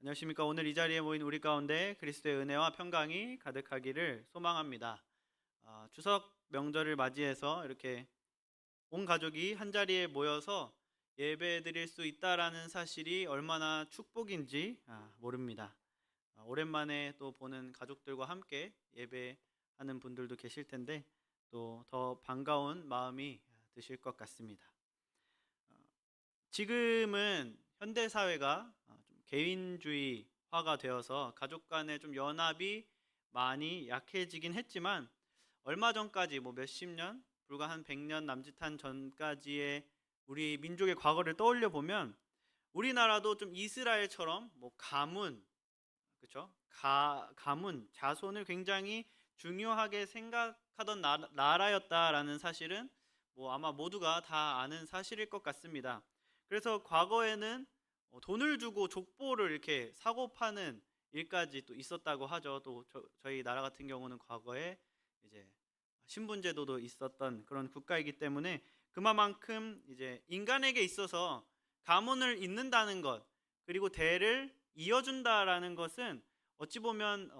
안녕하십니까. 오늘 이 자리에 모인 우리 가운데 그리스도의 은혜와 평강이 가득하기를 소망합니다. 추석 명절을 맞이해서 이렇게 온 가족이 한 자리에 모여서 예배 드릴 수 있다라는 사실이 얼마나 축복인지 모릅니다. 오랜만에 또 보는 가족들과 함께 예배하는 분들도 계실 텐데 또 더 반가운 마음이 드실 것 같습니다. 어, 지금은 현대 사회가 좀 개인주의화가 되어서 가족 간의 좀 연합이 많이 약해지긴 했지만 얼마 전까지 뭐 몇십 년, 불과 한 100년 남짓한 전까지의 우리 민족의 과거를 떠올려 보면 우리나라도 좀 이스라엘처럼 뭐 가문, 그렇죠? 가문, 자손을 굉장히 중요하게 생각하던 나라였다라는 사실은 뭐 아마 모두가 다 아는 사실일 것 같습니다. 그래서 과거에는 돈을 주고 족보를 이렇게 사고 파는 일까지 또 있었다고 하죠. 또 저희 나라 같은 경우는 과거에 이제 신분제도도 있었던 그런 국가이기 때문에 그만큼 이제 인간에게 있어서 가문을 잇는다는 것, 그리고 대를 이어준다라는 것은 어찌 보면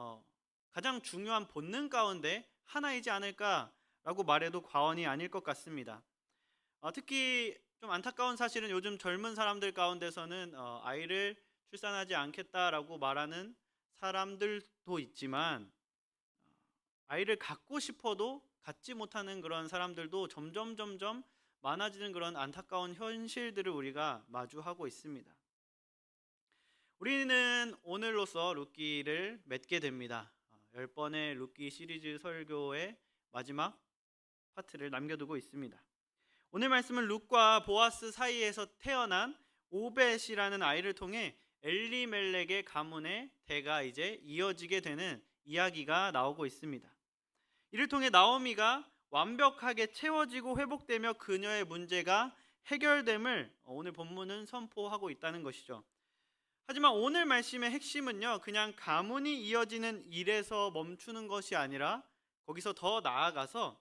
가장 중요한 본능 가운데 하나이지 않을까라고 말해도 과언이 아닐 것 같습니다. 특히 좀 안타까운 사실은 요즘 젊은 사람들 가운데서는 아이를 출산하지 않겠다라고 말하는 사람들도 있지만 어 아이를 갖고 싶어도 갖지 못하는 그런 사람들도 점점 많아지는 그런 안타까운 현실들을 우리가 마주하고 있습니다. 우리는 오늘로써 룻기를 맺게 됩니다. 10번의 룻기 시리즈 설교의 마지막 파트를 남겨두고 있습니다. 오늘 말씀은 룻과 보아스 사이에서 태어난 오벳이라는 아이를 통해 엘리멜렉의 가문의 대가 이제 이어지게 되는 이야기가 나오고 있습니다. 이를 통해 나오미가 완벽하게 채워지고 회복되며 그녀의 문제가 해결됨을 오늘 본문은 선포하고 있다는 것이죠. 하지만 오늘 말씀의 핵심은요, 그냥 가문이 이어지는 일에서 멈추는 것이 아니라 거기서 더 나아가서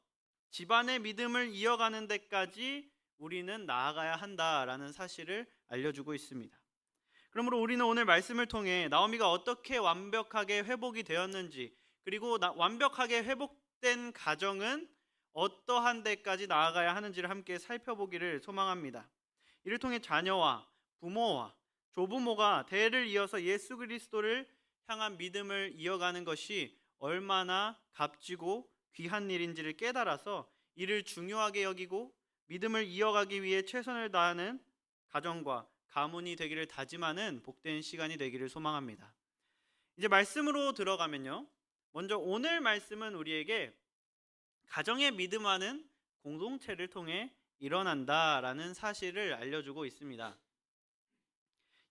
집안의 믿음을 이어가는 데까지 우리는 나아가야 한다라는 사실을 알려주고 있습니다. 그러므로 우리는 오늘 말씀을 통해 나오미가 어떻게 완벽하게 회복이 되었는지, 그리고 완벽하게 회복된 가정은 어떠한 데까지 나아가야 하는지를 함께 살펴보기를 소망합니다. 이를 통해 자녀와 부모와 조부모가 대를 이어서 예수 그리스도를 향한 믿음을 이어가는 것이 얼마나 값지고 귀한 일인지를 깨달아서 이를 중요하게 여기고 믿음을 이어가기 위해 최선을 다하는 가정과 가문이 되기를 다짐하는 복된 시간이 되기를 소망합니다. 이제 말씀으로 들어가면요, 먼저 오늘 말씀은 우리에게 가정의 믿음하는 공동체를 통해 일어난다라는 사실을 알려주고 있습니다.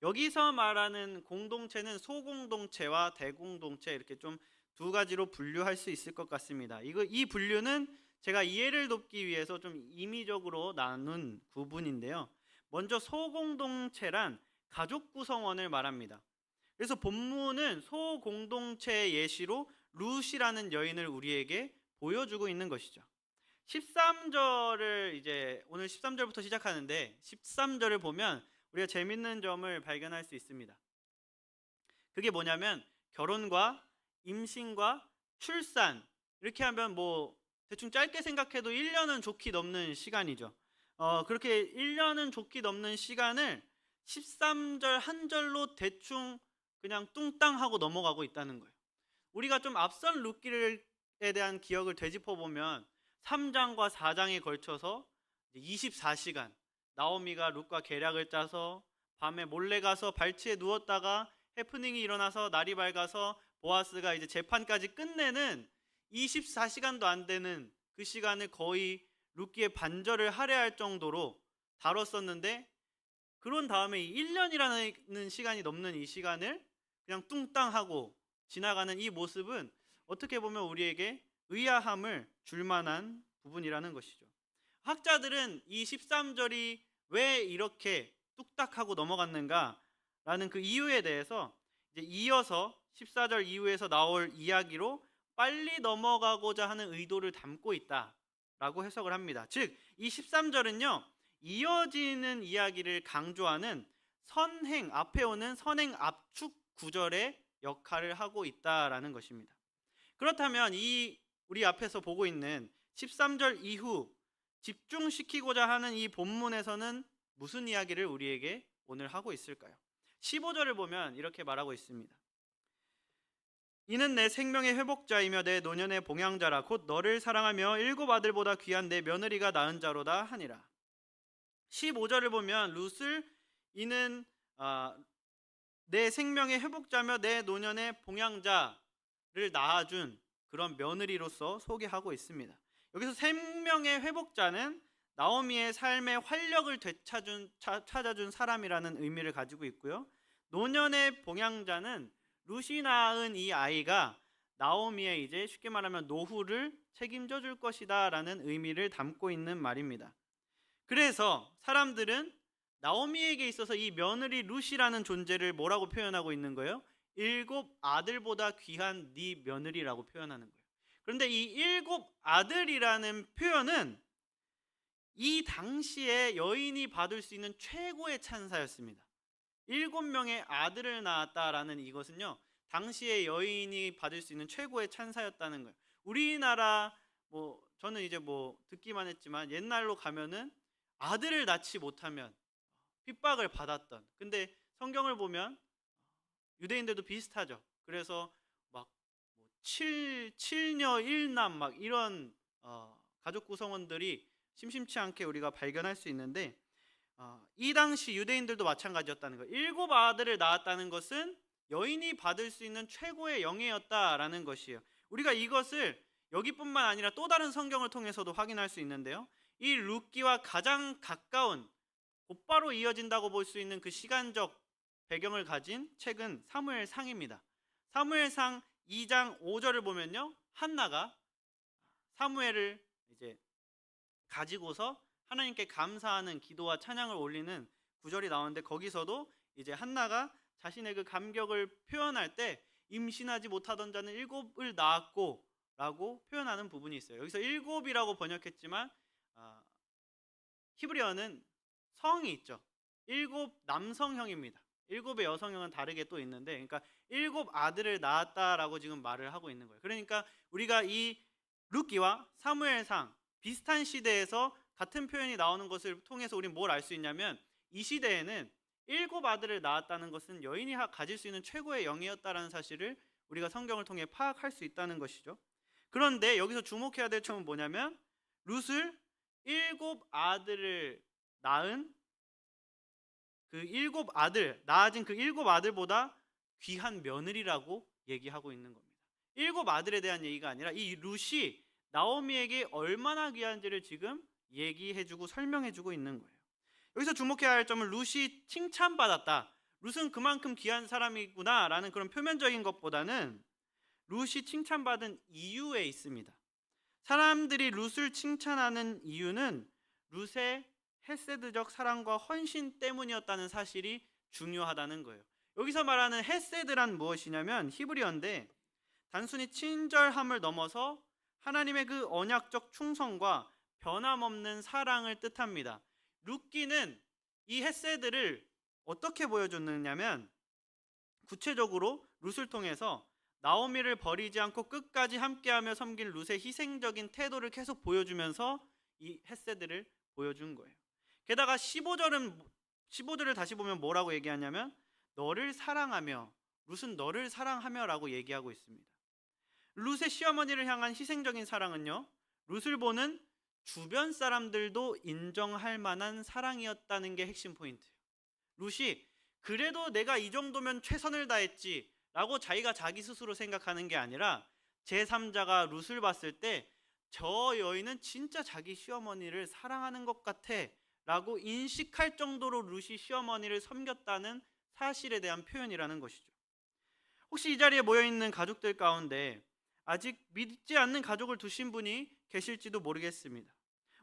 여기서 말하는 공동체는 소공동체와 대공동체, 이렇게 좀 두 가지로 분류할 수 있을 것 같습니다. 이 분류는 제가 이해를 돕기 위해서 좀 임의적으로 나눈 구분인데요. 먼저 소공동체란 가족 구성원을 말합니다. 그래서 본문은 소공동체의 예시로 룻이라는 여인을 우리에게 보여주고 있는 것이죠. 13절을 이제 오늘 13절부터 시작하는데 13절을 보면 우리가 재밌는 점을 발견할 수 있습니다. 그게 뭐냐면 결혼과 임신과 출산, 이렇게 하면 뭐 대충 짧게 생각해도 1년은 좋게 넘는 시간이죠. 그렇게 1년은 좋게 넘는 시간을 13절 한 절로 대충 그냥 뚱땅 하고 넘어가고 있다는 거예요. 우리가 좀 앞선 룻기에 대한 기억을 되짚어 보면 3장과 4장에 걸쳐서 24시간 나오미가 룻과 계략을 짜서 밤에 몰래 가서 발치에 누웠다가 해프닝이 일어나서 날이 밝아서 보아스가 이제 재판까지 끝내는 24시간도 안 되는 그 시간을 거의 룻기의 반절을 할애할 정도로 다뤘었는데, 그런 다음에 1년이라는 시간이 넘는 이 시간을 그냥 뚱땅하고 지나가는 이 모습은 어떻게 보면 우리에게 의아함을 줄 만한 부분이라는 것이죠. 학자들은 이 13절이 왜 이렇게 뚝딱하고 넘어갔는가라는 그 이유에 대해서 이제 이어서 14절 이후에서 나올 이야기로 빨리 넘어가고자 하는 의도를 담고 있다라고 해석을 합니다. 즉, 이 13절은요, 이어지는 이야기를 강조하는 선행, 앞에 오는 선행 압축 구절의 역할을 하고 있다라는 것입니다. 그렇다면 우리 앞에서 보고 있는 13절 이후 집중시키고자 하는 이 본문에서는 무슨 이야기를 우리에게 오늘 하고 있을까요? 15절을 보면 이렇게 말하고 있습니다. 이는 내 생명의 회복자이며 내 노년의 봉양자라. 곧 너를 사랑하며 일곱 아들보다 귀한 내 며느리가 낳은 자로다 하니라. 15절을 보면 룻을 이는 내 생명의 회복자며 내 노년의 봉양자를 낳아준 그런 며느리로서 소개하고 있습니다. 여기서 생명의 회복자는 나오미의 삶의 활력을 찾아준 사람이라는 의미를 가지고 있고요. 노년의 봉양자는 룻이 낳은 이 아이가 나오미의 이제 쉽게 말하면 노후를 책임져 줄 것이다 라는 의미를 담고 있는 말입니다. 그래서 사람들은 나오미에게 있어서 이 며느리 룻이라는 존재를 뭐라고 표현하고 있는 거예요? 일곱 아들보다 귀한 네 며느리라고 표현하는 거예요. 그런데 이 일곱 아들이라는 표현은 이 당시에 여인이 받을 수 있는 최고의 찬사였습니다. 7명의 아들을 낳았다라는 이것은요, 당시에 여인이 받을 수 있는 최고의 찬사였다는 거예요. 우리나라 저는 이제 듣기만 했지만 옛날로 가면은 아들을 낳지 못하면 핍박을 받았던. 근데 성경을 보면 유대인들도 비슷하죠. 그래서 막 7녀 1남 막 이런 가족 구성원들이 심심치 않게 우리가 발견할 수 있는데 이 당시 유대인들도 마찬가지였다는 거예요. 7 아들을 낳았다는 것은 여인이 받을 수 있는 최고의 영예였다라는 것이에요. 우리가 이것을 여기뿐만 아니라 또 다른 성경을 통해서도 확인할 수 있는데요. 이 룻기와 가장 가까운 곧바로 이어진다고 볼 수 있는 그 시간적 배경을 가진 책은 사무엘상입니다. 사무엘상 2장 5절을 보면요, 한나가 사무엘을 이제 가지고서 하나님께 감사하는 기도와 찬양을 올리는 구절이 나오는데, 거기서도 이제 한나가 자신의 그 감격을 표현할 때 임신하지 못하던 자는 7을 낳았고 라고 표현하는 부분이 있어요. 여기서 7이라고 번역했지만 히브리어는 성이 있죠. 7 남성형입니다. 7의 여성형은 다르게 또 있는데, 그러니까 7 아들을 낳았다라고 지금 말을 하고 있는 거예요. 그러니까 우리가 이 룻기와 사무엘상 비슷한 시대에서 같은 표현이 나오는 것을 통해서 우리는 뭘 알 수 있냐면, 이 시대에는 7 아들을 낳았다는 것은 여인이 가질 수 있는 최고의 영예였다라는 사실을 우리가 성경을 통해 파악할 수 있다는 것이죠. 그런데 여기서 주목해야 될 점은 뭐냐면, 룻을 7 아들을 낳은 낳아진 그 7 아들보다 귀한 며느리라고 얘기하고 있는 겁니다. 7 아들에 대한 얘기가 아니라 이 룻이 나오미에게 얼마나 귀한지를 지금 얘기해주고 설명해주고 있는 거예요. 여기서 주목해야 할 점은 룻이 칭찬받았다, 룻은 그만큼 귀한 사람이구나 라는 그런 표면적인 것보다는 룻이 칭찬받은 이유에 있습니다. 사람들이 룻을 칭찬하는 이유는 룻의 헤세드적 사랑과 헌신 때문이었다는 사실이 중요하다는 거예요. 여기서 말하는 헤세드란 무엇이냐면 히브리어인데, 단순히 친절함을 넘어서 하나님의 그 언약적 충성과 변함없는 사랑을 뜻합니다. 룻기는 이 헤세드를 어떻게 보여줬느냐면, 구체적으로 룻을 통해서 나오미를 버리지 않고 끝까지 함께하며 섬길 룻의 희생적인 태도를 계속 보여주면서 이 헤세드를 보여준 거예요. 게다가 15절을 다시 보면 뭐라고 얘기하냐면, 너를 사랑하며, 룻은 너를 사랑하며 라고 얘기하고 있습니다. 룻의 시어머니를 향한 희생적인 사랑은요, 룻을 보는 주변 사람들도 인정할 만한 사랑이었다는 게 핵심 포인트예요. 룻이 그래도 내가 이 정도면 최선을 다했지 라고 자기가 자기 스스로 생각하는 게 아니라, 제3자가 룻을 봤을 때 저 여인은 진짜 자기 시어머니를 사랑하는 것 같아 라고 인식할 정도로 룻이 시어머니를 섬겼다는 사실에 대한 표현이라는 것이죠. 혹시 이 자리에 모여있는 가족들 가운데 아직 믿지 않는 가족을 두신 분이 계실지도 모르겠습니다.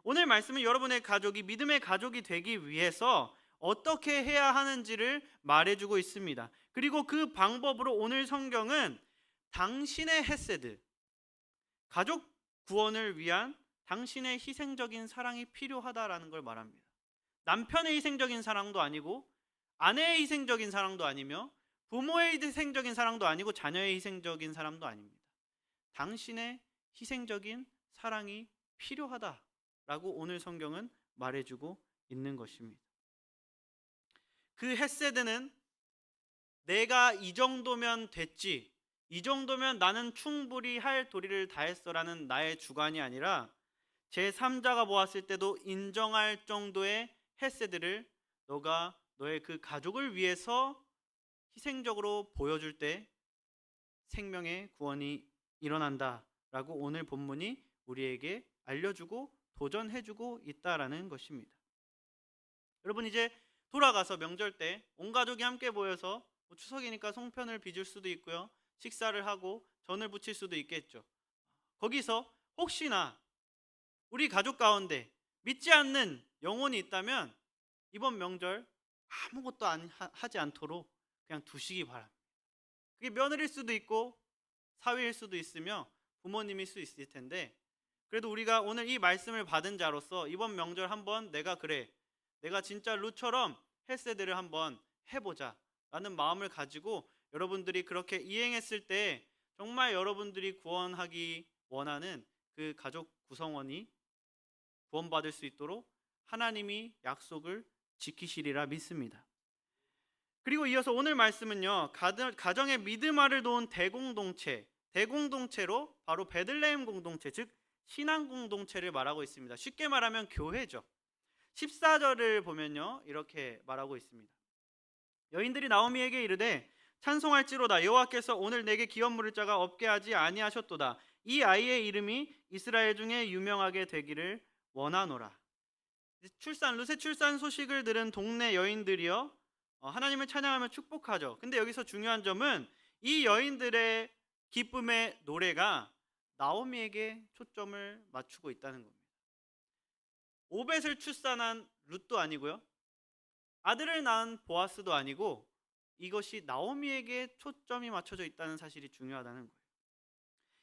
오늘 말씀은 여러분의 가족이 믿음의 가족이 되기 위해서 어떻게 해야 하는지를 말해주고 있습니다. 그리고 그 방법으로 오늘 성경은 당신의 헤세드, 가족 구원을 위한 당신의 희생적인 사랑이 필요하다라는 걸 말합니다. 남편의 희생적인 사랑도 아니고 아내의 희생적인 사랑도 아니며 부모의 희생적인 사랑도 아니고 자녀의 희생적인 사랑도 아닙니다. 당신의 희생적인 사랑이 필요하다라고 오늘 성경은 말해주고 있는 것입니다. 그 헤세드는 내가 이 정도면 됐지, 이 정도면 나는 충분히 할 도리를 다했어라는 나의 주관이 아니라 제3자가 보았을 때도 인정할 정도의 헤세드를 너가 너의 그 가족을 위해서 희생적으로 보여줄 때 생명의 구원이 일어난다라고 오늘 본문이 우리에게 알려주고 도전해주고 있다라는 것입니다. 여러분, 이제 돌아가서 명절 때 온 가족이 함께 모여서 추석이니까 송편을 빚을 수도 있고요, 식사를 하고 전을 부칠 수도 있겠죠. 거기서 혹시나 우리 가족 가운데 믿지 않는 영혼이 있다면 이번 명절 아무것도 하지 않도록 그냥 두시기 바랍니다. 그게 며느리일 수도 있고 사위일 수도 있으며 부모님일 수 있을 텐데, 그래도 우리가 오늘 이 말씀을 받은 자로서 이번 명절 한번 내가 진짜 룻처럼 헤세드를 한번 해보자 라는 마음을 가지고 여러분들이 그렇게 이행했을 때 정말 여러분들이 구원하기 원하는 그 가족 구성원이 구원받을 수 있도록 하나님이 약속을 지키시리라 믿습니다. 그리고 이어서 오늘 말씀은요, 가정의 믿음화를 도운 대공동체로 바로 베들레헴 공동체, 즉 신앙 공동체를 말하고 있습니다. 쉽게 말하면 교회죠. 14절을 보면요, 이렇게 말하고 있습니다. 여인들이 나오미에게 이르되 찬송할지로다, 여호와께서 오늘 내게 기업 물을 자가 없게 하지 아니하셨도다. 이 아이의 이름이 이스라엘 중에 유명하게 되기를 원하노라. 룻의 출산 소식을 들은 동네 여인들이요, 하나님을 찬양하며 축복하죠. 근데 여기서 중요한 점은 이 여인들의 기쁨의 노래가 나오미에게 초점을 맞추고 있다는 겁니다. 오벳을 출산한 룻도 아니고요, 아들을 낳은 보아스도 아니고, 이것이 나오미에게 초점이 맞춰져 있다는 사실이 중요하다는 거예요.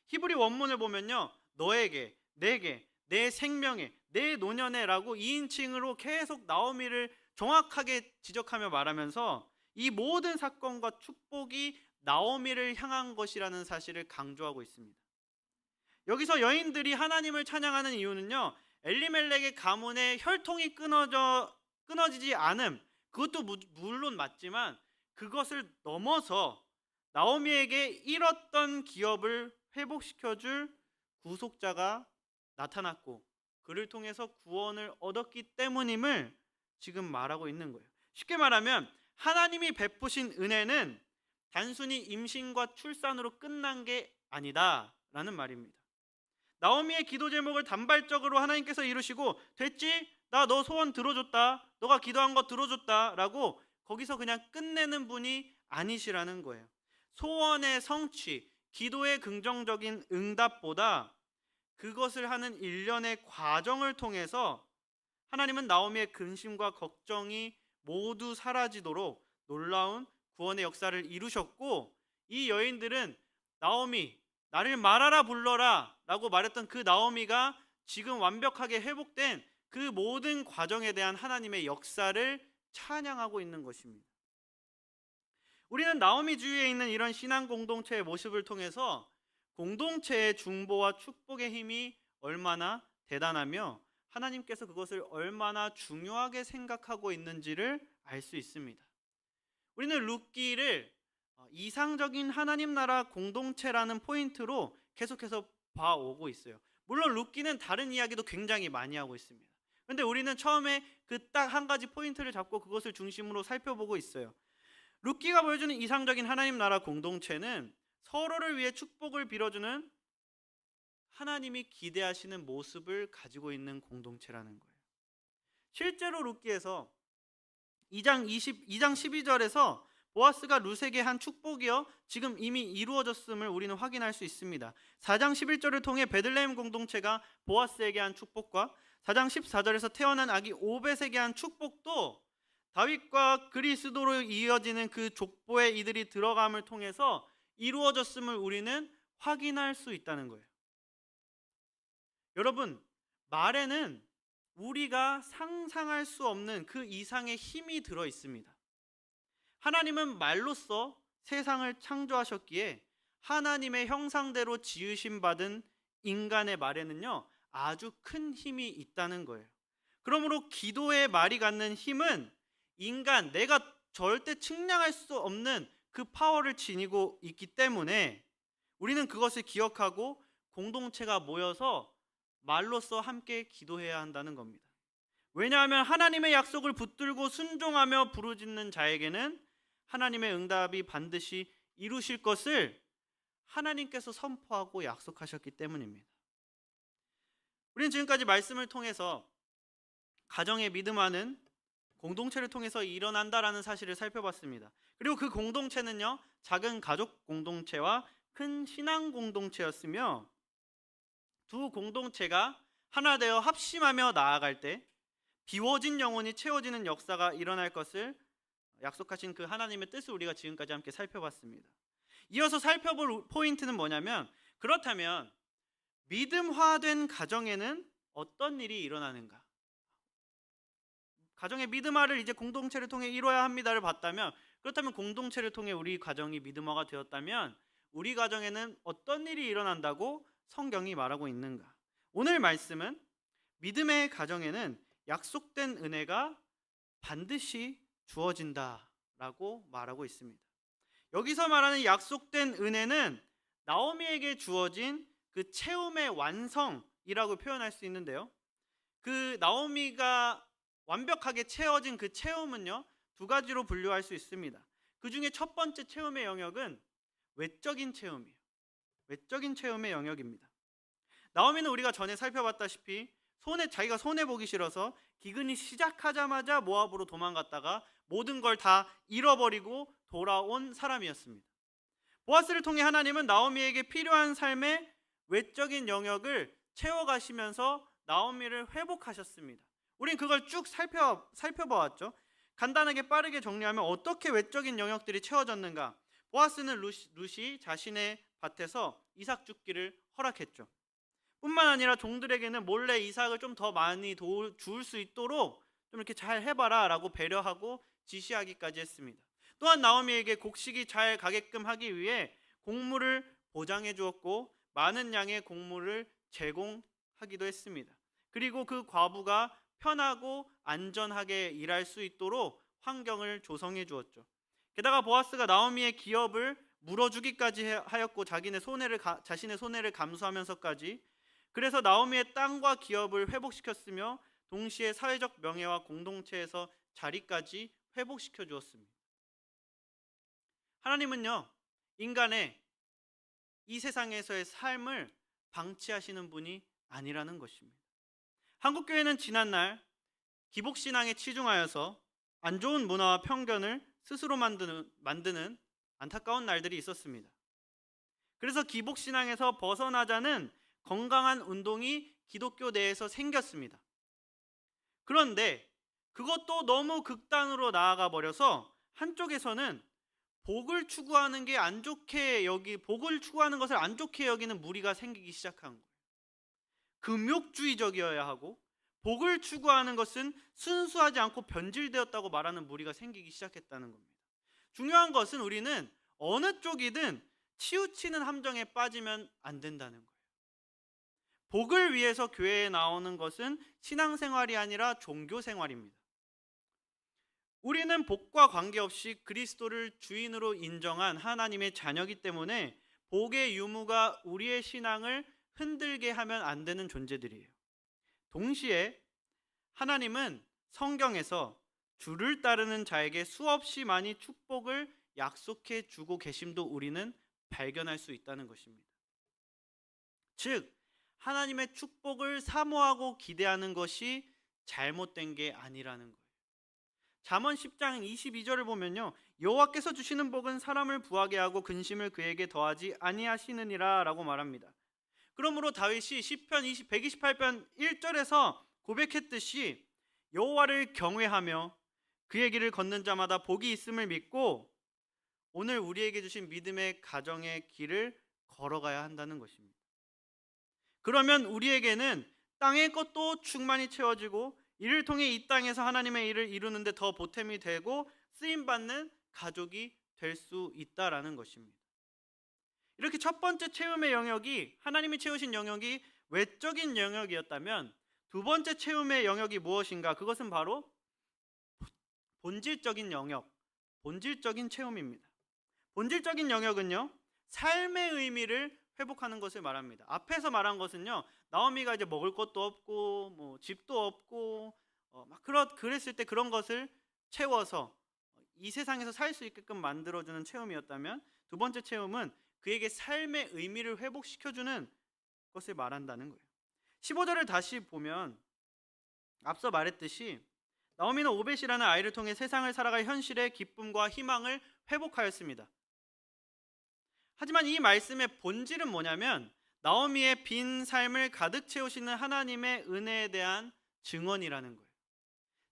히브리 원문을 보면요, 너에게, 내게, 내 생명에, 내 노년에 라고 2인칭으로 계속 나오미를 정확하게 지적하며 말하면서 이 모든 사건과 축복이 나오미를 향한 것이라는 사실을 강조하고 있습니다. 여기서 여인들이 하나님을 찬양하는 이유는요, 엘리멜렉의 가문의 혈통이 끊어지지 않음, 그것도 물론 맞지만 그것을 넘어서 나오미에게 잃었던 기업을 회복시켜줄 구속자가 나타났고 그를 통해서 구원을 얻었기 때문임을 지금 말하고 있는 거예요. 쉽게 말하면 하나님이 베푸신 은혜는 단순히 임신과 출산으로 끝난 게 아니다라는 말입니다. 나오미의 기도 제목을 단발적으로 하나님께서 이루시고, 됐지? 나 너 소원 들어줬다, 너가 기도한 거 들어줬다 라고 거기서 그냥 끝내는 분이 아니시라는 거예요. 소원의 성취, 기도의 긍정적인 응답보다 그것을 하는 일련의 과정을 통해서 하나님은 나오미의 근심과 걱정이 모두 사라지도록 놀라운 구원의 역사를 이루셨고, 이 여인들은 나오미, 나를 말하라 불러라 라고 말했던 그 나오미가 지금 완벽하게 회복된 그 모든 과정에 대한 하나님의 역사를 찬양하고 있는 것입니다. 우리는 나오미 주위에 있는 이런 신앙 공동체의 모습을 통해서 공동체의 중보와 축복의 힘이 얼마나 대단하며 하나님께서 그것을 얼마나 중요하게 생각하고 있는지를 알 수 있습니다. 우리는 룻기를 이상적인 하나님 나라 공동체라는 포인트로 계속해서 봐오고 있어요. 물론 룻기는 다른 이야기도 굉장히 많이 하고 있습니다. 그런데 우리는 처음에 그 딱 한 가지 포인트를 잡고 그것을 중심으로 살펴보고 있어요. 룻기가 보여주는 이상적인 하나님 나라 공동체는 서로를 위해 축복을 빌어주는 하나님이 기대하시는 모습을 가지고 있는 공동체라는 거예요. 실제로 룻기에서 2장 12절에서 보아스가 룻에게 한 축복이요, 지금 이미 이루어졌음을 우리는 확인할 수 있습니다. 4장 11절을 통해 베들레헴 공동체가 보아스에게 한 축복과 4장 14절에서 태어난 아기 오벳에게 한 축복도 다윗과 그리스도로 이어지는 그 족보에 이들이 들어감을 통해서 이루어졌음을 우리는 확인할 수 있다는 거예요. 여러분, 말에는 우리가 상상할 수 없는 그 이상의 힘이 들어 있습니다. 하나님은 말로써 세상을 창조하셨기에 하나님의 형상대로 지으심 받은 인간의 말에는요, 아주 큰 힘이 있다는 거예요. 그러므로 기도의 말이 갖는 힘은 인간, 내가 절대 측량할 수 없는 그 파워를 지니고 있기 때문에 우리는 그것을 기억하고 공동체가 모여서 말로써 함께 기도해야 한다는 겁니다. 왜냐하면 하나님의 약속을 붙들고 순종하며 부르짖는 자에게는 하나님의 응답이 반드시 이루실 것을 하나님께서 선포하고 약속하셨기 때문입니다. 우리는 지금까지 말씀을 통해서 가정의 믿음화는 공동체를 통해서 일어난다라는 사실을 살펴봤습니다. 그리고 그 공동체는요, 작은 가족 공동체와 큰 신앙 공동체였으며 두 공동체가 하나 되어 합심하며 나아갈 때 비워진 영혼이 채워지는 역사가 일어날 것을 약속하신 그 하나님의 뜻을 우리가 지금까지 함께 살펴봤습니다. 이어서 살펴볼 포인트는 뭐냐면, 그렇다면 믿음화된 가정에는 어떤 일이 일어나는가? 가정의 믿음화를 이제 공동체를 통해 이뤄야 합니다를 봤다면, 그렇다면 공동체를 통해 우리 가정이 믿음화가 되었다면 우리 가정에는 어떤 일이 일어난다고 성경이 말하고 있는가? 오늘 말씀은 믿음의 가정에는 약속된 은혜가 반드시 주어진다라고 말하고 있습니다. 여기서 말하는 약속된 은혜는 나오미에게 주어진 그 체험의 완성이라고 표현할 수 있는데요. 그 나오미가 완벽하게 채워진 그 체험은요, 두 가지로 분류할 수 있습니다. 그 중에 첫 번째 체험의 영역은 외적인 체험이에요. 외적인 체험의 영역입니다. 나오미는 우리가 전에 살펴봤다시피 자기가 손해보기 싫어서 기근이 시작하자마자 모압으로 도망갔다가 모든 걸 다 잃어버리고 돌아온 사람이었습니다. 보아스를 통해 하나님은 나오미에게 필요한 삶의 외적인 영역을 채워가시면서 나오미를 회복하셨습니다. 우린 그걸 쭉 살펴보았죠. 간단하게 빠르게 정리하면 어떻게 외적인 영역들이 채워졌는가? 보아스는 룻이 자신의 밭에서 이삭 죽기를 허락했죠. 뿐만 아니라 종들에게는 몰래 이삭을 좀 더 많이 주울 수 있도록 좀 이렇게 잘 해봐라 라고 배려하고 지시하기까지 했습니다. 또한 나오미에게 곡식이 잘 가게끔 하기 위해 곡물을 보장해 주었고 많은 양의 곡물을 제공하기도 했습니다. 그리고 그 과부가 편하고 안전하게 일할 수 있도록 환경을 조성해 주었죠. 게다가 보아스가 나오미의 기업을 물어주기까지 하였고 자신의 손해를 감수하면서까지, 그래서 나오미의 땅과 기업을 회복시켰으며 동시에 사회적 명예와 공동체에서 자리까지 회복시켜 주었습니다. 하나님은요, 인간의 이 세상에서의 삶을 방치하시는 분이 아니라는 것입니다. 한국교회는 지난날 기복신앙에 치중하여서 안 좋은 문화와 편견을 스스로 만드는 안타까운 날들이 있었습니다. 그래서 기복신앙에서 벗어나자는 건강한 운동이 기독교 내에서 생겼습니다. 그런데 그것도 너무 극단으로 나아가 버려서 한쪽에서는 복을 추구하는 것을 안 좋게 여기는 무리가 생기기 시작한 거예요. 금욕주의적이어야 하고 복을 추구하는 것은 순수하지 않고 변질되었다고 말하는 무리가 생기기 시작했다는 겁니다. 중요한 것은 우리는 어느 쪽이든 치우치는 함정에 빠지면 안 된다는 거예요. 복을 위해서 교회에 나오는 것은 신앙생활이 아니라 종교생활입니다. 우리는 복과 관계없이 그리스도를 주인으로 인정한 하나님의 자녀이기 때문에 복의 유무가 우리의 신앙을 흔들게 하면 안 되는 존재들이에요. 동시에 하나님은 성경에서 주를 따르는 자에게 수없이 많이 축복을 약속해 주고 계심도 우리는 발견할 수 있다는 것입니다. 즉 하나님의 축복을 사모하고 기대하는 것이 잘못된 게 아니라는 거예요. 잠언 10장 22절을 보면요, 여호와께서 주시는 복은 사람을 부하게 하고 근심을 그에게 더하지 아니하시느니라 라고 말합니다. 그러므로 다윗이 시편 128편 1절에서 고백했듯이 여호와를 경외하며 그의 길을 걷는 자마다 복이 있음을 믿고 오늘 우리에게 주신 믿음의 가정의 길을 걸어가야 한다는 것입니다. 그러면 우리에게는 땅의 것도 충만히 채워지고 이를 통해 이 땅에서 하나님의 일을 이루는데 더 보탬이 되고 쓰임받는 가족이 될 수 있다라는 것입니다. 이렇게 첫 번째 체험의 영역이 하나님이 채우신 영역이 외적인 영역이었다면 두 번째 체험의 영역이 무엇인가? 그것은 바로 본질적인 영역, 본질적인 체험입니다. 본질적인 영역은요, 삶의 의미를 회복하는 것을 말합니다. 앞에서 말한 것은요, 나오미가 이제 먹을 것도 없고 뭐 집도 없고 그랬을 때 그런 것을 채워서 이 세상에서 살 수 있게끔 만들어주는 체험이었다면, 두 번째 체험은 그에게 삶의 의미를 회복시켜주는 것을 말한다는 거예요. 15절을 다시 보면 앞서 말했듯이 나오미는 오벳이라는 아이를 통해 세상을 살아갈 현실의 기쁨과 희망을 회복하였습니다. 하지만 이 말씀의 본질은 뭐냐면 나오미의 빈 삶을 가득 채우시는 하나님의 은혜에 대한 증언이라는 거예요.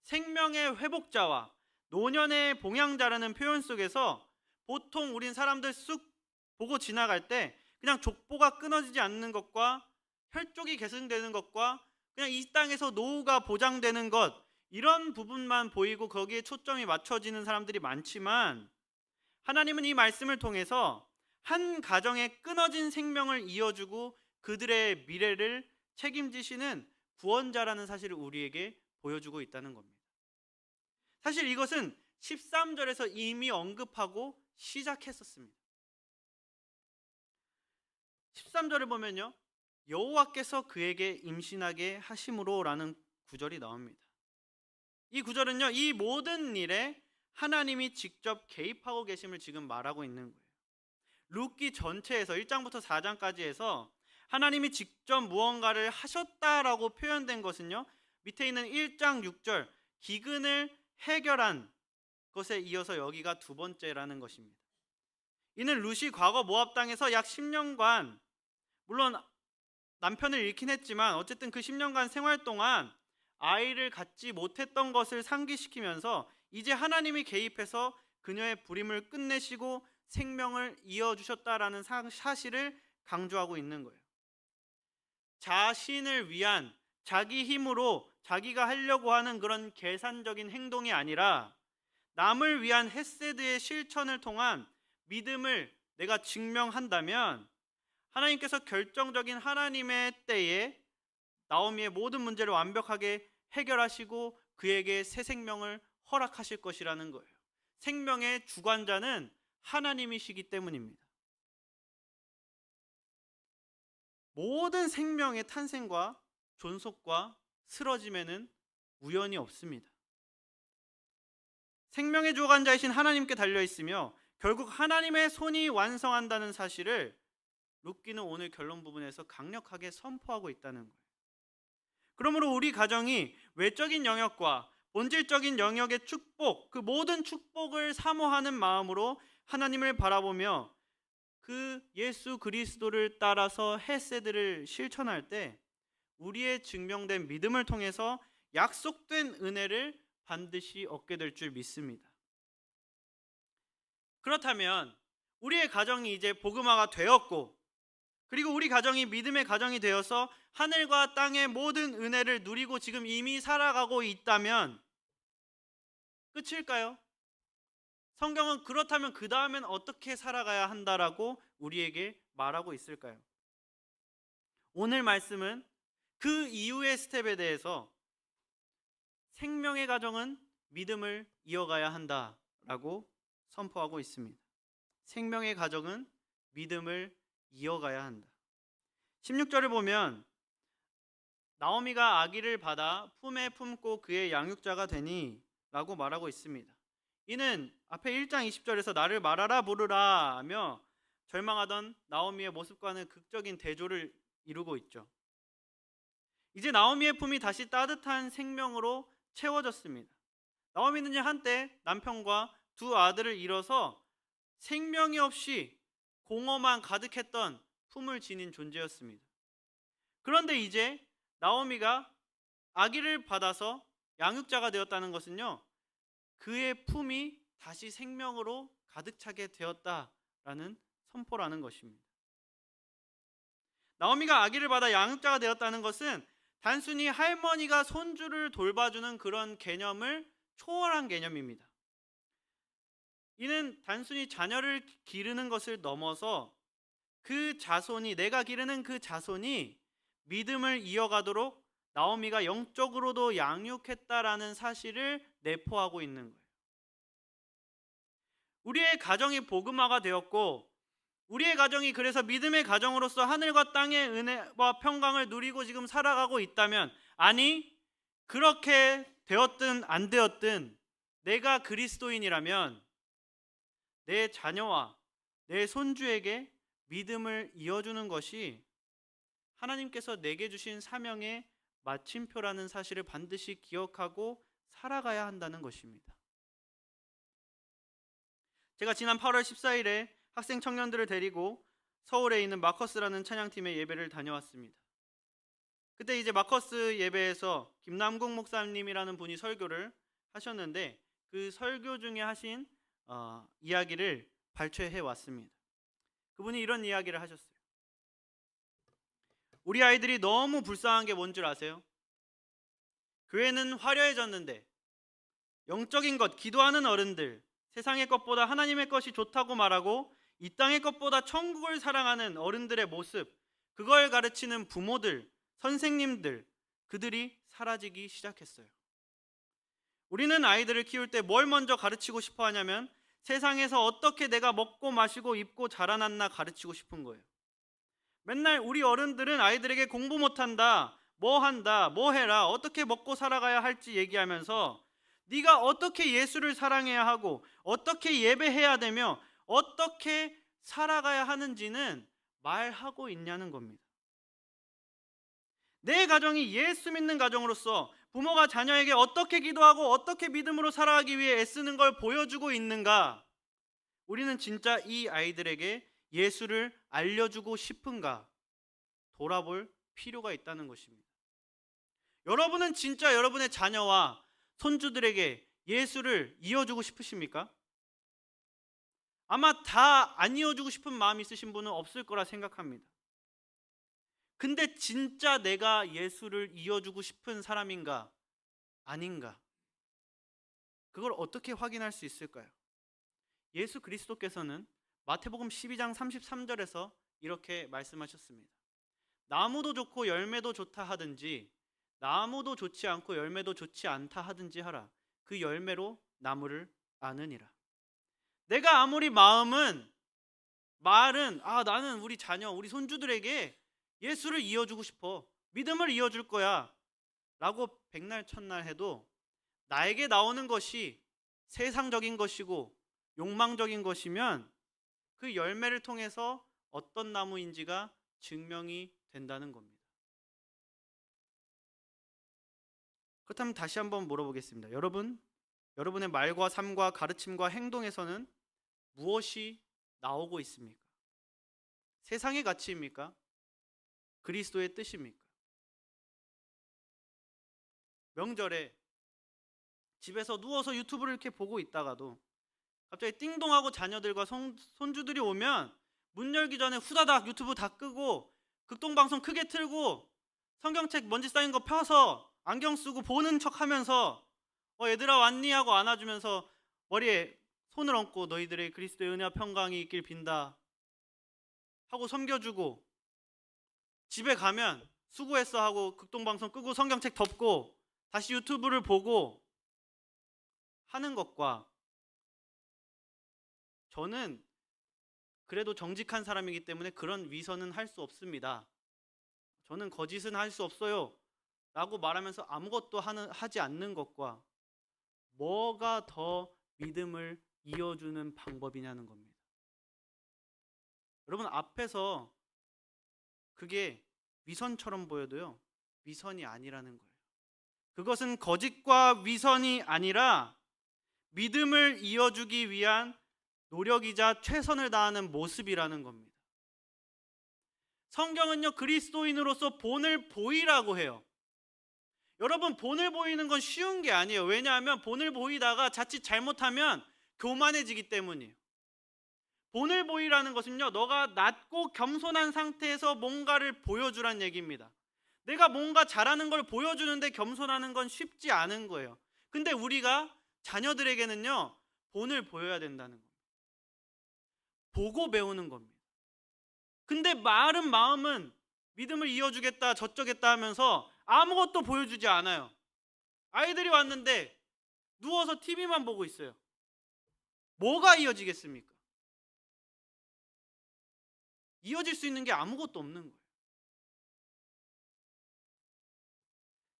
생명의 회복자와 노년의 봉양자라는 표현 속에서 보통 우린 사람들 쑥 보고 지나갈 때 그냥 족보가 끊어지지 않는 것과 혈족이 계승되는 것과 그냥 이 땅에서 노후가 보장되는 것, 이런 부분만 보이고 거기에 초점이 맞춰지는 사람들이 많지만, 하나님은 이 말씀을 통해서 한 가정의 끊어진 생명을 이어주고 그들의 미래를 책임지시는 구원자라는 사실을 우리에게 보여주고 있다는 겁니다. 사실 이것은 13절에서 이미 언급하고 시작했었습니다. 13절을 보면요, 여호와께서 그에게 임신하게 하심으로 라는 구절이 나옵니다. 이 구절은요, 이 모든 일에 하나님이 직접 개입하고 계심을 지금 말하고 있는 거예요. 룻기 전체에서 1장부터 4장까지 해서 하나님이 직접 무언가를 하셨다라고 표현된 것은요, 밑에 있는 1장 6절 기근을 해결한 것에 이어서 여기가 두 번째라는 것입니다. 이는 룻이 과거 모압 땅에서 약 10년간, 물론 남편을 잃긴 했지만 어쨌든 그 10년간 생활 동안 아이를 갖지 못했던 것을 상기시키면서 이제 하나님이 개입해서 그녀의 불임을 끝내시고 생명을 이어주셨다라는 사실을 강조하고 있는 거예요. 자신을 위한 자기 힘으로 자기가 하려고 하는 그런 계산적인 행동이 아니라 남을 위한 헤세드의 실천을 통한 믿음을 내가 증명한다면 하나님께서 결정적인 하나님의 때에 나오미의 모든 문제를 완벽하게 해결하시고 그에게 새 생명을 허락하실 것이라는 거예요. 생명의 주관자는 하나님이시기 때문입니다. 모든 생명의 탄생과 존속과 쓰러짐에는 우연이 없습니다. 생명의 주관자이신 하나님께 달려있으며 결국 하나님의 손이 완성한다는 사실을 룻기는 오늘 결론 부분에서 강력하게 선포하고 있다는 거예요. 그러므로 우리 가정이 외적인 영역과 본질적인 영역의 축복, 그 모든 축복을 사모하는 마음으로 하나님을 바라보며 그 예수 그리스도를 따라서 헤세드를 실천할 때 우리의 증명된 믿음을 통해서 약속된 은혜를 반드시 얻게 될 줄 믿습니다. 그렇다면 우리의 가정이 이제 복음화가 되었고, 그리고 우리 가정이 믿음의 가정이 되어서 하늘과 땅의 모든 은혜를 누리고 지금 이미 살아가고 있다면 끝일까요? 성경은 그렇다면 그 다음엔 어떻게 살아가야 한다라고 우리에게 말하고 있을까요? 오늘 말씀은 그 이후의 스텝에 대해서 생명의 가정은 믿음을 이어가야 한다라고 선포하고 있습니다. 생명의 가정은 믿음을 이어가야 한다. 16절을 보면 나오미가 아기를 받아 품에 품고 그의 양육자가 되니 라고 말하고 있습니다. 이는 앞에 1장 20절에서 나를 말하라 부르라 하며 절망하던 나오미의 모습과는 극적인 대조를 이루고 있죠. 이제 나오미의 품이 다시 따뜻한 생명으로 채워졌습니다. 나오미는 한때 남편과 두 아들을 잃어서 생명이 없이 공허만 가득했던 품을 지닌 존재였습니다. 그런데 이제 나오미가 아기를 받아서 양육자가 되었다는 것은요, 그의 품이 다시 생명으로 가득 차게 되었다라는 선포라는 것입니다. 나오미가 아기를 받아 양육자가 되었다는 것은 단순히 할머니가 손주를 돌봐주는 그런 개념을 초월한 개념입니다. 이는 단순히 자녀를 기르는 것을 넘어서 그 자손이, 내가 기르는 그 자손이 믿음을 이어가도록 나오미가 영적으로도 양육했다라는 사실을 내포하고 있는 거예요. 우리의 가정이 복음화가 되었고, 우리의 가정이 그래서 믿음의 가정으로서 하늘과 땅의 은혜와 평강을 누리고 지금 살아가고 있다면, 아니 그렇게 되었든 안 되었든 내가 그리스도인이라면 내 자녀와 내 손주에게 믿음을 이어주는 것이 하나님께서 내게 주신 사명의 마침표라는 사실을 반드시 기억하고 살아가야 한다는 것입니다. 제가 지난 8월 14일에 학생 청년들을 데리고 서울에 있는 마커스라는 찬양팀의 예배를 다녀왔습니다. 그때 이제 마커스 예배에서 김남국 목사님이라는 분이 설교를 하셨는데, 그 설교 중에 하신 이야기를 발췌해 왔습니다. 그분이 이런 이야기를 하셨어요. 우리 아이들이 너무 불쌍한 게 뭔 줄 아세요? 교회는 화려해졌는데 영적인 것, 기도하는 어른들, 세상의 것보다 하나님의 것이 좋다고 말하고 이 땅의 것보다 천국을 사랑하는 어른들의 모습, 그걸 가르치는 부모들, 선생님들, 그들이 사라지기 시작했어요. 우리는 아이들을 키울 때 뭘 먼저 가르치고 싶어 하냐면 세상에서 어떻게 내가 먹고 마시고 입고 자라났나 가르치고 싶은 거예요. 맨날 우리 어른들은 아이들에게 공부 못한다, 뭐 한다, 뭐 해라, 어떻게 먹고 살아가야 할지 얘기하면서 네가 어떻게 예수를 사랑해야 하고 어떻게 예배해야 되며 어떻게 살아가야 하는지는 말하고 있냐는 겁니다. 내 가정이 예수 믿는 가정으로서 부모가 자녀에게 어떻게 기도하고 어떻게 믿음으로 살아가기 위해 애쓰는 걸 보여주고 있는가? 우리는 진짜 이 아이들에게 예수를 알려주고 싶은가? 돌아볼 필요가 있다는 것입니다. 여러분은 진짜 여러분의 자녀와 손주들에게 예수를 이어주고 싶으십니까? 아마 다 안 이어주고 싶은 마음이 있으신 분은 없을 거라 생각합니다. 근데 진짜 내가 예수를 이어주고 싶은 사람인가 아닌가? 그걸 어떻게 확인할 수 있을까요? 예수 그리스도께서는 마태복음 12장 33절에서 이렇게 말씀하셨습니다. 나무도 좋고 열매도 좋다 하든지 나무도 좋지 않고 열매도 좋지 않다 하든지 하라. 그 열매로 나무를 아느니라. 내가 아무리 말은 나는 우리 자녀, 우리 손주들에게 예수를 이어주고 싶어, 믿음을 이어줄 거야 라고 백날 첫날 해도 나에게 나오는 것이 세상적인 것이고 욕망적인 것이면 그 열매를 통해서 어떤 나무인지가 증명이 된다는 겁니다. 그렇다면 다시 한번 물어보겠습니다. 여러분의 말과 삶과 가르침과 행동에서는 무엇이 나오고 있습니까? 세상의 가치입니까? 그리스도의 뜻입니까? 명절에 집에서 누워서 유튜브를 이렇게 보고 있다가도 갑자기 띵동하고 자녀들과 손주들이 오면 문 열기 전에 후다닥 유튜브 다 끄고 극동방송 크게 틀고 성경책 먼지 쌓인 거 펴서 안경 쓰고 보는 척 하면서 얘들아 왔니? 하고 안아주면서 머리에 손을 얹고 너희들의 그리스도의 은혜와 평강이 있길 빈다 하고 섬겨주고, 집에 가면 수고했어 하고 극동방송 끄고 성경책 덮고 다시 유튜브를 보고 하는 것과, 저는 그래도 정직한 사람이기 때문에 그런 위선은 할 수 없습니다. 저는 거짓은 할 수 없어요 라고 말하면서 아무것도 하지 않는 것과 뭐가 더 믿음을 이어주는 방법이냐는 겁니다. 여러분, 앞에서 그게 위선처럼 보여도요, 위선이 아니라는 거예요. 그것은 거짓과 위선이 아니라 믿음을 이어주기 위한 노력이자 최선을 다하는 모습이라는 겁니다. 성경은요, 그리스도인으로서 본을 보이라고 해요. 여러분, 본을 보이는 건 쉬운 게 아니에요. 왜냐하면 본을 보이다가 자칫 잘못하면 교만해지기 때문이에요. 본을 보이라는 것은요, 너가 낮고 겸손한 상태에서 뭔가를 보여주란 얘기입니다. 내가 뭔가 잘하는 걸 보여주는데 겸손하는 건 쉽지 않은 거예요. 근데 우리가 자녀들에게는요, 본을 보여야 된다는 겁니다. 보고 배우는 겁니다. 근데 마른 마음은 믿음을 이어주겠다 저쩌겠다 하면서 아무것도 보여주지 않아요. 아이들이 왔는데 누워서 TV만 보고 있어요. 뭐가 이어지겠습니까? 이어질 수 있는 게 아무것도 없는 거예요.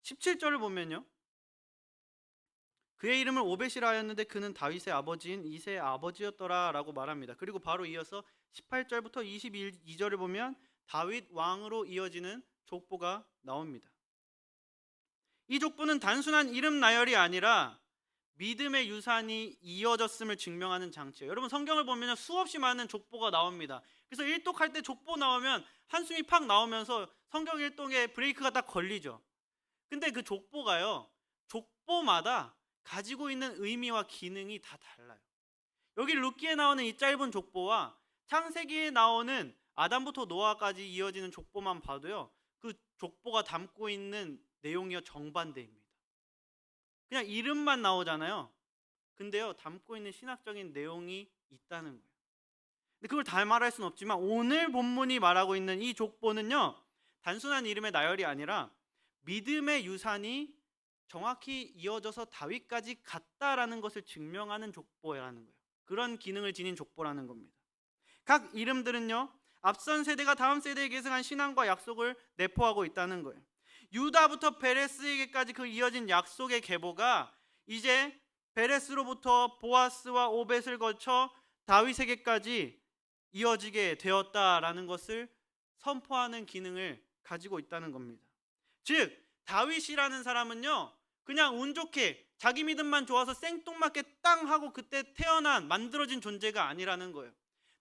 17절을 보면요, 그의 이름을 오벳이라 하였는데 그는 다윗의 아버지인 이새의 아버지였더라 라고 말합니다. 그리고 바로 이어서 18절부터 22절을 보면 다윗 왕으로 이어지는 족보가 나옵니다. 이 족보는 단순한 이름 나열이 아니라 믿음의 유산이 이어졌음을 증명하는 장치예요. 여러분, 성경을 보면 수없이 많은 족보가 나옵니다. 그래서 일독할 때 족보 나오면 한숨이 팍 나오면서 성경 일독에 브레이크가 딱 걸리죠. 근데 그 족보가요, 족보마다 가지고 있는 의미와 기능이 다 달라요. 여기 룻기에 나오는 이 짧은 족보와 창세기에 나오는 아담부터 노아까지 이어지는 족보만 봐도요, 그 족보가 담고 있는 내용이요 정반대입니다. 그냥 이름만 나오잖아요. 근데요, 담고 있는 신학적인 내용이 있다는 거예요. 근데 그걸 다 말할 수는 없지만 오늘 본문이 말하고 있는 이 족보는요, 단순한 이름의 나열이 아니라 믿음의 유산이 정확히 이어져서 다윗까지 갔다라는 것을 증명하는 족보라는 거예요. 그런 기능을 지닌 족보라는 겁니다. 각 이름들은요, 앞선 세대가 다음 세대에 계승한 신앙과 약속을 내포하고 있다는 거예요. 유다부터 베레스에게까지 그 이어진 약속의 계보가 이제 베레스로부터 보아스와 오벳을 거쳐 다윗에게까지 이어지게 되었다라는 것을 선포하는 기능을 가지고 있다는 겁니다. 즉 다윗이라는 사람은요, 그냥 운 좋게 자기 믿음만 좋아서 생뚱맞게 땅 하고 그때 태어난 만들어진 존재가 아니라는 거예요.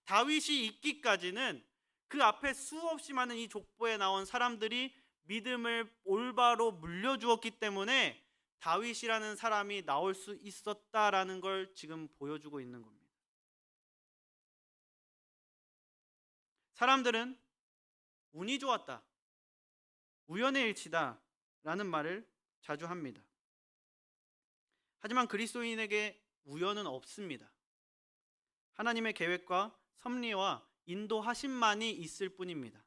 다윗이 있기까지는 그 앞에 수없이 많은 이 족보에 나온 사람들이 믿음을 올바로 물려주었기 때문에 다윗이라는 사람이 나올 수 있었다라는 걸 지금 보여주고 있는 겁니다. 사람들은 운이 좋았다, 우연의 일치다 라는 말을 자주 합니다. 하지만 그리스도인에게 우연은 없습니다. 하나님의 계획과 섭리와 인도하심만이 있을 뿐입니다.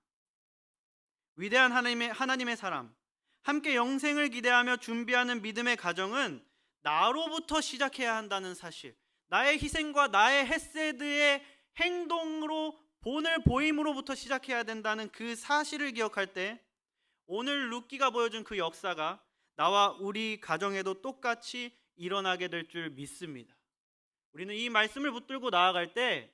위대한 하나님의 사람, 함께 영생을 기대하며 준비하는 믿음의 가정은 나로부터 시작해야 한다는 사실, 나의 희생과 나의 헤세드의 행동으로 본을 보임으로부터 시작해야 된다는 그 사실을 기억할 때 오늘 룻기가 보여준 그 역사가 나와 우리 가정에도 똑같이 일어나게 될 줄 믿습니다. 우리는 이 말씀을 붙들고 나아갈 때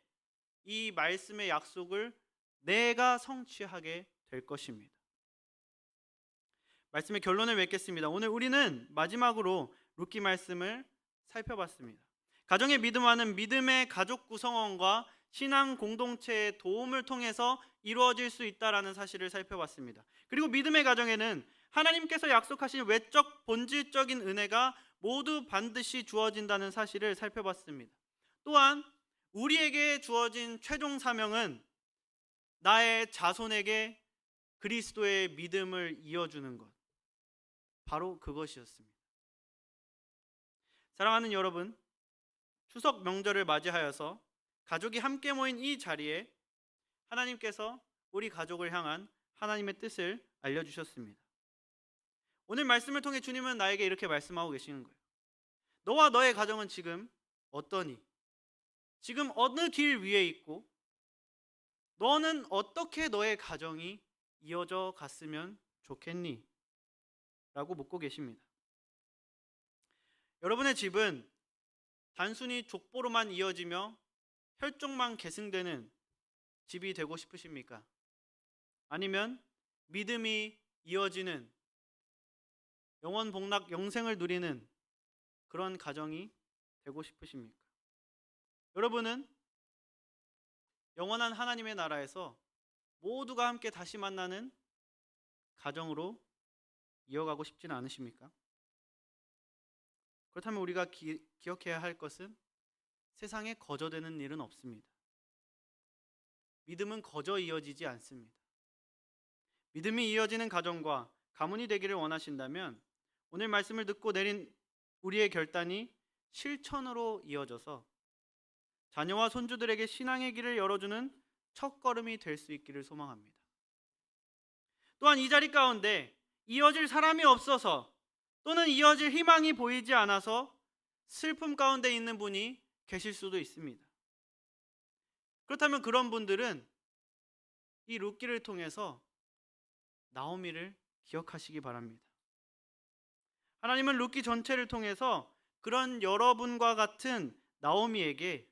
이 말씀의 약속을 내가 성취하게 될 것입니다. 말씀의 결론을 맺겠습니다. 오늘 우리는 마지막으로 룻기 말씀을 살펴봤습니다. 가정의 믿음화는 믿음의 가족 구성원과 신앙 공동체의 도움을 통해서 이루어질 수 있다라는 사실을 살펴봤습니다. 그리고 믿음의 가정에는 하나님께서 약속하신 외적 본질적인 은혜가 모두 반드시 주어진다는 사실을 살펴봤습니다. 또한 우리에게 주어진 최종 사명은 나의 자손에게 그리스도의 믿음을 이어주는 것, 바로 그것이었습니다. 사랑하는 여러분, 추석 명절을 맞이하여서 가족이 함께 모인 이 자리에 하나님께서 우리 가족을 향한 하나님의 뜻을 알려주셨습니다. 오늘 말씀을 통해 주님은 나에게 이렇게 말씀하고 계시는 거예요. 너와 너의 가정은 지금 어떠니? 지금 어느 길 위에 있고 너는 어떻게 너의 가정이 이어져 갔으면 좋겠니? 라고 묻고 계십니다. 여러분의 집은 단순히 족보로만 이어지며 혈족만 계승되는 집이 되고 싶으십니까? 아니면 믿음이 이어지는 영원 복락 영생을 누리는 그런 가정이 되고 싶으십니까? 여러분은 영원한 하나님의 나라에서 모두가 함께 다시 만나는 가정으로 이어가고 싶지는 않으십니까? 그렇다면 우리가 기억해야 할 것은 세상에 거저되는 일은 없습니다. 믿음은 거저 이어지지 않습니다. 믿음이 이어지는 가정과 가문이 되기를 원하신다면 오늘 말씀을 듣고 내린 우리의 결단이 실천으로 이어져서 자녀와 손주들에게 신앙의 길을 열어주는 첫걸음이 될 수 있기를 소망합니다. 또한 이 자리 가운데 이어질 사람이 없어서 또는 이어질 희망이 보이지 않아서 슬픔 가운데 있는 분이 계실 수도 있습니다. 그렇다면 그런 분들은 이 룻기를 통해서 나오미를 기억하시기 바랍니다. 하나님은 룻기 전체를 통해서 그런 여러분과 같은 나오미에게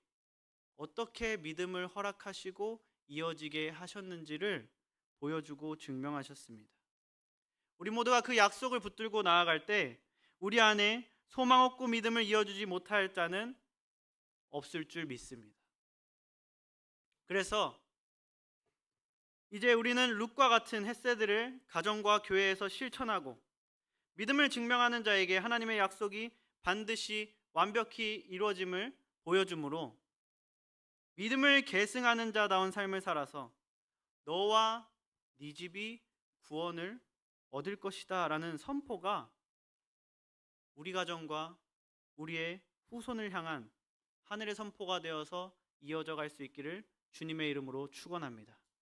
어떻게 믿음을 허락하시고 이어지게 하셨는지를 보여주고 증명하셨습니다. 우리 모두가 그 약속을 붙들고 나아갈 때 우리 안에 소망 없고 믿음을 이어주지 못할 자는 없을 줄 믿습니다. 그래서 이제 우리는 룻과 같은 헷새들을 가정과 교회에서 실천하고 믿음을 증명하는 자에게 하나님의 약속이 반드시 완벽히 이루어짐을 보여주므로 믿음을 계승하는 자다운 삶을 살아서 너와 네 집이 구원을 얻을 것이다 라는 선포가 우리 가정과 우리의 후손을 향한 하늘의 선포가 되어서 이어져 갈 수 있기를 주님의 이름으로 축원합니다.